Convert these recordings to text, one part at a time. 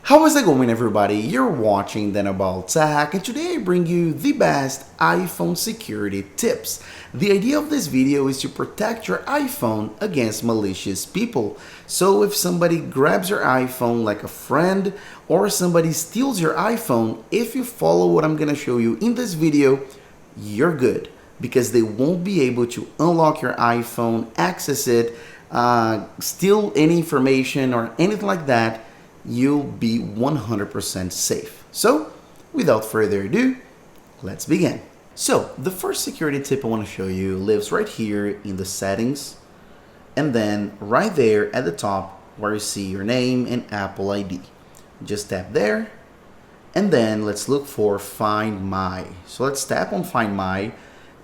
How is it going, everybody? You're watching Then About Tech, and today I bring you the best iPhone security tips. The idea of this video is to protect your iPhone against malicious people. So if somebody grabs your iPhone like a friend or somebody steals your iPhone, if you follow what I'm gonna show you in this video, you're good, because they won't be able to unlock your iPhone, access it, steal any information or anything like that. You'll be 100% safe. So, without further ado, let's begin. So, the first security tip I want to show you lives right here in the settings, and then right there at the top where you see your name and Apple ID. Just tap there, and then let's look for Find My. So let's tap on Find My,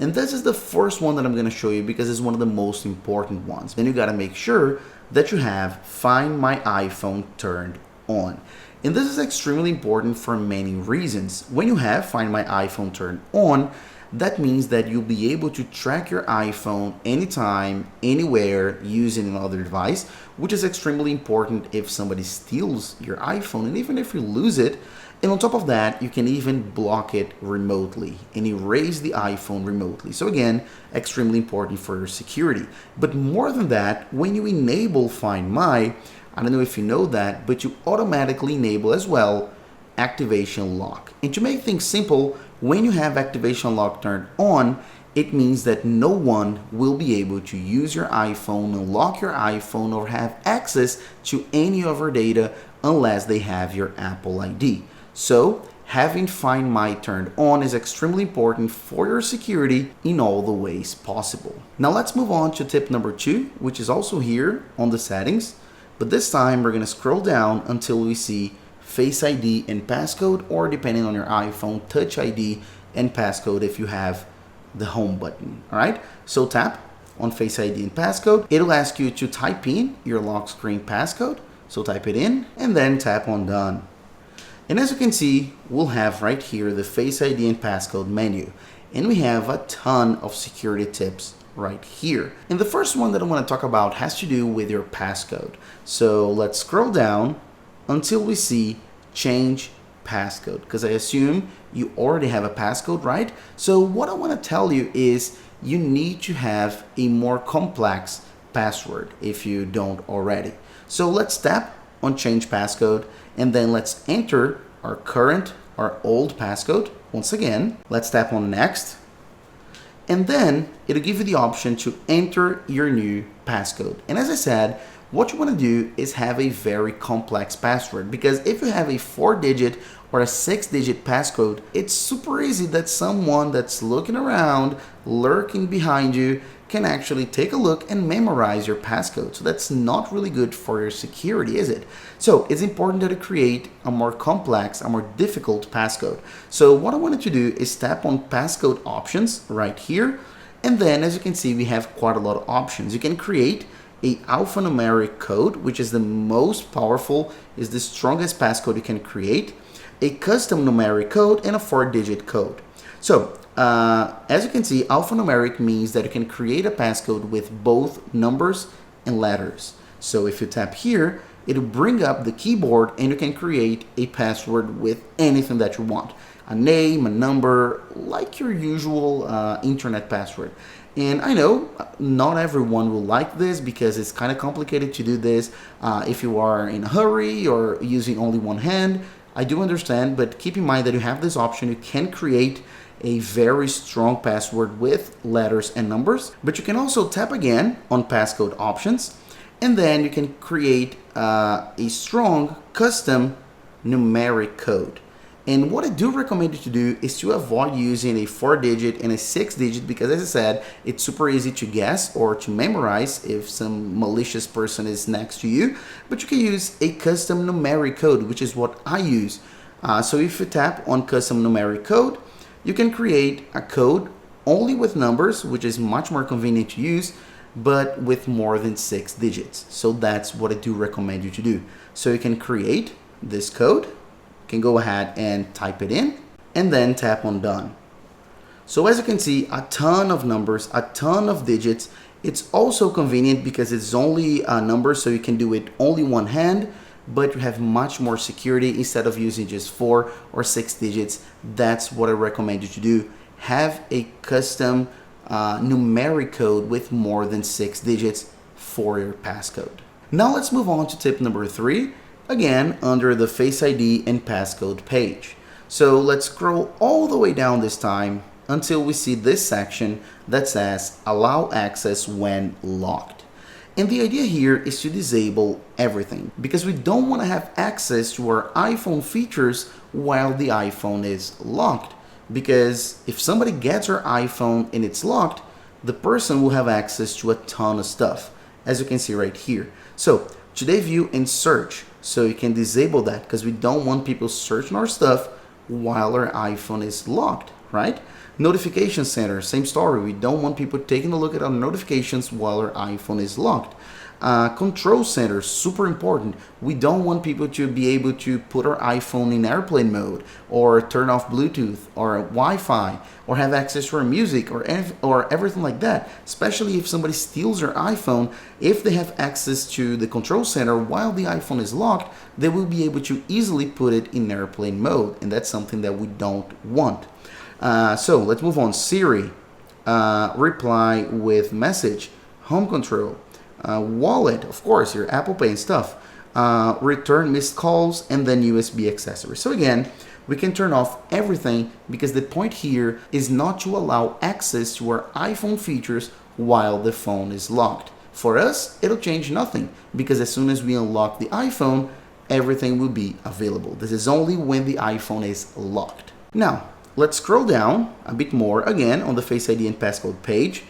and this is the first one that I'm going to show you because it's one of the most important ones. Then you got to make sure that you have Find My iPhone turned on. And this is extremely important for many reasons. When you have Find My iPhone turned on, that means that you'll be able to track your iPhone anytime, anywhere, using another device, which is extremely important if somebody steals your iPhone, and even if you lose it. And on top of that, you can even block it remotely and erase the iPhone remotely. So again, extremely important for your security. But more than that, when you enable Find My, I don't know if you know that, but you automatically enable as well activation lock. And to make things simple, when you have activation lock turned on, it means that no one will be able to use your iPhone, unlock your iPhone, or have access to any of your data unless they have your Apple ID. So, having Find My turned on is extremely important for your security in all the ways possible. Now let's move on to tip number 2, which is also here on the settings. But this time we're going to scroll down until we see Face ID and Passcode, or depending on your iPhone, Touch ID and Passcode if you have the home button. Alright, so tap on Face ID and Passcode. It'll ask you to type in your lock screen passcode. So type it in and then tap on Done. And as you can see, we'll have right here the Face ID and Passcode menu. And we have a ton of security tips right here. And the first one that I want to talk about has to do with your passcode. So let's scroll down until we see Change Passcode, because I assume you already have a passcode, right? So what I want to tell you is you need to have a more complex password if you don't already. So let's tap on Change Passcode, and then let's enter our current or old passcode. Once again, let's tap on Next, and then it'll give you the option to enter your new passcode. And as I said, what you want to do is have a very complex password, because if you have a 4-digit or a 6-digit passcode, it's super easy that someone that's looking around, lurking behind you, can actually take a look and memorize your passcode. So that's not really good for your security, is it? So it's important that you create a more complex, a more difficult passcode. So what I wanted to do is tap on passcode options right here. And then as you can see, we have quite a lot of options. You can create a alphanumeric code, which is the most powerful, is the strongest passcode you can create, a custom numeric code, and a 4-digit code. So as you can see, alphanumeric means that you can create a passcode with both numbers and letters. So if you tap here, it'll bring up the keyboard and you can create a password with anything that you want. A name, a number, like your usual internet password. And I know not everyone will like this because it's kind of complicated to do this if you are in a hurry or using only one hand. I do understand, but keep in mind that you have this option. You can create a very strong password with letters and numbers, but you can also tap again on passcode options, and then you can create a strong custom numeric code. And what I do recommend you to do is to avoid using a 4-digit and a 6-digit, because as I said, it's super easy to guess or to memorize if some malicious person is next to you. But you can use a custom numeric code, which is what I use. So if you tap on custom numeric code, you can create a code only with numbers, which is much more convenient to use, but with more than 6 digits. So that's what I do recommend you to do. So you can create this code, can go ahead and type it in, and then tap on Done. So as you can see, a ton of numbers, a ton of digits. It's also convenient because it's only a number, so you can do it only one hand, but you have much more security instead of using just 4 or 6 digits. That's what I recommend you to do. Have a custom numeric code with more than 6 digits for your passcode. Now let's move on to tip number 3, again under the Face ID and passcode page. So let's scroll all the way down this time until we see this section that says allow access when locked. And the idea here is to disable everything because we don't want to have access to our iPhone features while the iPhone is locked. Because if somebody gets our iPhone and it's locked, the person will have access to a ton of stuff, as you can see right here. So today view and search, so you can disable that because we don't want people searching our stuff while our iPhone is locked, right? Notification center, same story. We don't want people taking a look at our notifications while our iPhone is locked. Control center, super important. We don't want people to be able to put our iPhone in airplane mode or turn off Bluetooth or Wi-Fi or have access to our music or everything like that. Especially if somebody steals our iPhone, if they have access to the control center while the iPhone is locked, they will be able to easily put it in airplane mode, and that's something that we don't want. So let's move on. Siri, reply with message, home control, wallet, of course, your Apple Pay and stuff, return missed calls, and then USB accessories. So again, we can turn off everything because the point here is not to allow access to our iPhone features while the phone is locked. For us, it'll change nothing because as soon as we unlock the iPhone, everything will be available. This is only when the iPhone is locked. Now, let's scroll down a bit more again on the Face ID and passcode page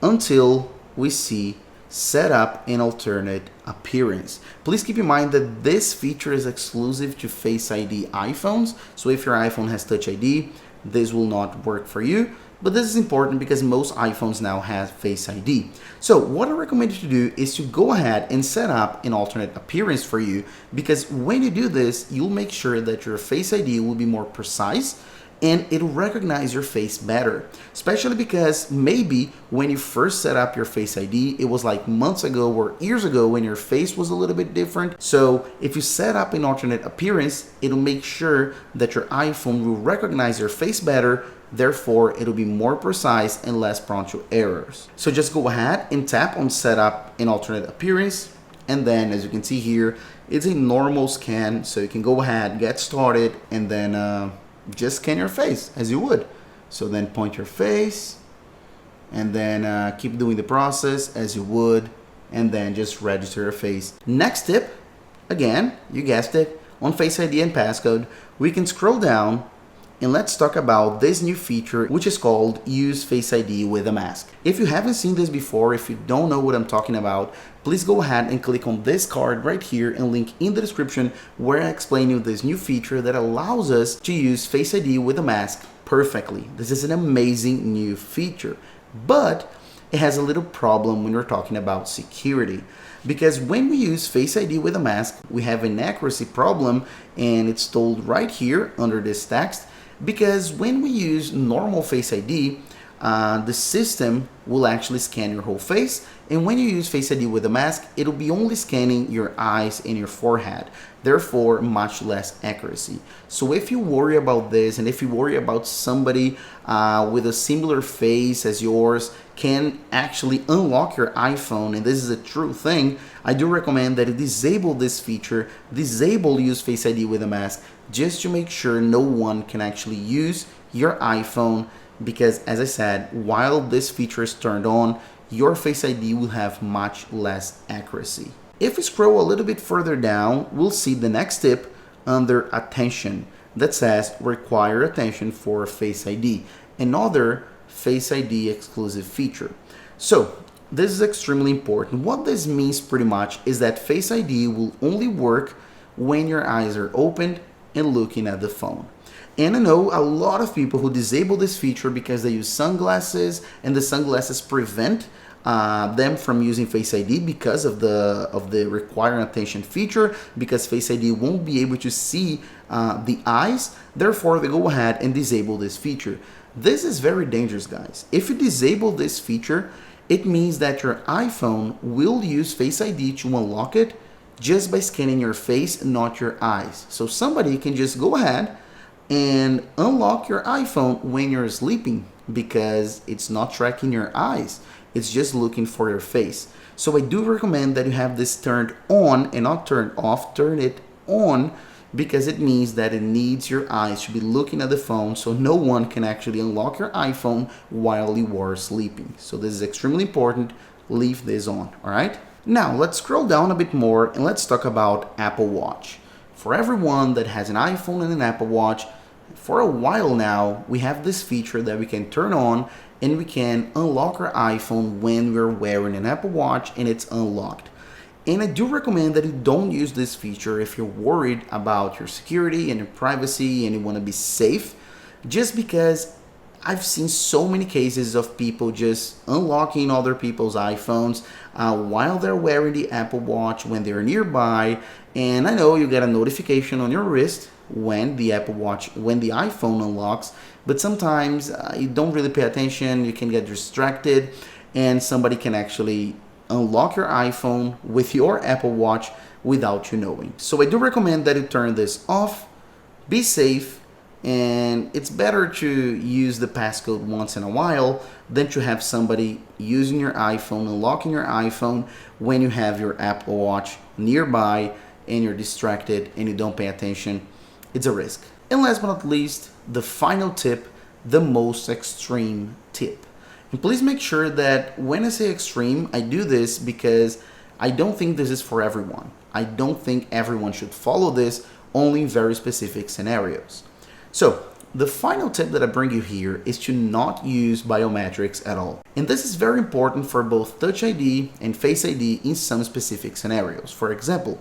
until we see set up an alternate appearance. Please keep in mind that this feature is exclusive to Face ID iPhones. So if your iPhone has Touch ID, this will not work for you. But this is important because most iPhones now have Face ID. So what I recommend you to do is to go ahead and set up an alternate appearance for you, because when you do this, you'll make sure that your Face ID will be more precise and it'll recognize your face better, especially because maybe when you first set up your Face ID, it was like months ago or years ago when your face was a little bit different. So if you set up an alternate appearance, it'll make sure that your iPhone will recognize your face better. Therefore, it'll be more precise and less prone to errors. So just go ahead and tap on set up an alternate appearance. And then as you can see here, it's a normal scan. So you can go ahead, get started, and then just scan your face as you would. So then point your face and then keep doing the process as you would, and then just register your face. Next tip, again, you guessed it, on Face ID and passcode, we can scroll down and let's talk about this new feature, which is called Use Face ID with a Mask. If you haven't seen this before, if you don't know what I'm talking about, please go ahead and click on this card right here and link in the description where I explain you this new feature that allows us to use Face ID with a mask perfectly. This is an amazing new feature, but it has a little problem when we're talking about security. Because when we use Face ID with a mask, we have an accuracy problem, and it's told right here under this text. Because when we use normal Face ID, the system will actually scan your whole face, and when you use Face ID with a mask, it'll be only scanning your eyes and your forehead, therefore much less accuracy. So if you worry about this, and if you worry about somebody with a similar face as yours can actually unlock your iPhone, and this is a true thing, I do recommend that you disable this feature, disable Use Face ID with a mask, just to make sure no one can actually use your iPhone, because as I said, while this feature is turned on, your Face ID will have much less accuracy. If we scroll a little bit further down, we'll see the next tip under attention that says require attention for Face ID, another Face ID exclusive feature. So this is extremely important. What this means pretty much is that Face ID will only work when your eyes are opened and looking at the phone. And I know a lot of people who disable this feature because they use sunglasses, and the sunglasses prevent them from using Face ID because of the require attention feature, because Face ID won't be able to see the eyes. Therefore, they go ahead and disable this feature. This is very dangerous, guys. If you disable this feature, it means that your iPhone will use Face ID to unlock it just by scanning your face, not your eyes. So somebody can just go ahead and unlock your iPhone when you're sleeping because it's not tracking your eyes. It's just looking for your face. So I do recommend that you have this turned on and not turned off. Turn it on because it means that it needs your eyes to be looking at the phone, so no one can actually unlock your iPhone while you are sleeping. So this is extremely important. Leave this on, all right? Now let's scroll down a bit more and let's talk about Apple Watch. For everyone that has an iPhone and an Apple Watch, for a while now, we have this feature that we can turn on and we can unlock our iPhone when we're wearing an Apple Watch and it's unlocked. And I do recommend that you don't use this feature if you're worried about your security and your privacy and you want to be safe, just because I've seen so many cases of people just unlocking other people's iPhones while they're wearing the Apple Watch when they're nearby. And I know you get a notification on your wrist when the iPhone unlocks, but sometimes you don't really pay attention, you can get distracted, and somebody can actually unlock your iPhone with your Apple Watch without you knowing. So I do recommend that you turn this off, be safe, and it's better to use the passcode once in a while than to have somebody using your iPhone, unlocking your iPhone when you have your Apple Watch nearby and you're distracted and you don't pay attention. It's a risk. And last but not least, the final tip, the most extreme tip. And please make sure that when I say extreme, I do this because I don't think this is for everyone. I don't think everyone should follow this, only in very specific scenarios. So the final tip that I bring you here is to not use biometrics at all. And this is very important for both Touch ID and Face ID in some specific scenarios. For example,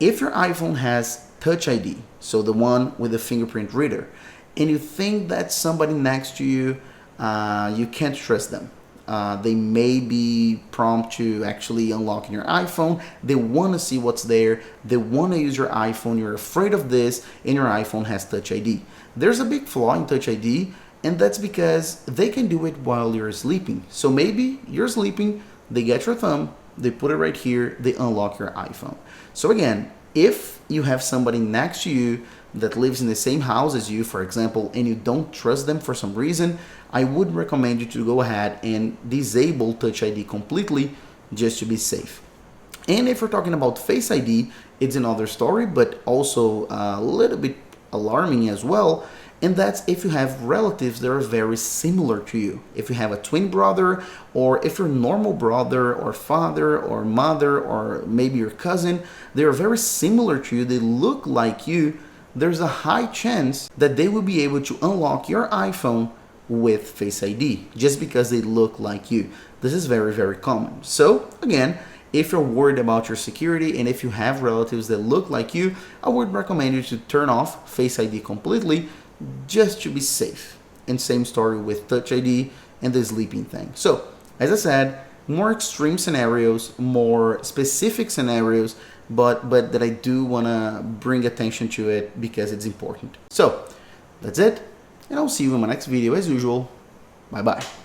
if your iPhone has Touch ID, so the one with the fingerprint reader, and you think that somebody next to you, you can't trust them. They may be prompt to actually unlocking your iPhone. They want to see what's there. They want to use your iPhone. You're afraid of this, and your iPhone has Touch ID. There's a big flaw in Touch ID, and that's because they can do it while you're sleeping. So maybe you're sleeping, they get your thumb, they put it right here, they unlock your iPhone. So again, if you have somebody next to you that lives in the same house as you, for example, and you don't trust them for some reason, I would recommend you to go ahead and disable Touch ID completely just to be safe. And if we're talking about Face ID, it's another story, but also a little bit alarming as well. And that's if you have relatives that are very similar to you. If you have a twin brother, or if you're a normal brother or father or mother, or maybe your cousin, they're very similar to you, they look like you, there's a high chance that they will be able to unlock your iPhone with Face ID just because they look like you. This is very, very common. So again, if you're worried about your security and if you have relatives that look like you, I would recommend you to turn off Face ID completely just to be safe. And same story with Touch ID and the sleeping thing. So as I said, more extreme scenarios, more specific scenarios, but that I do want to bring attention to it because it's important. So that's it, and I'll see you in my next video as usual. Bye bye.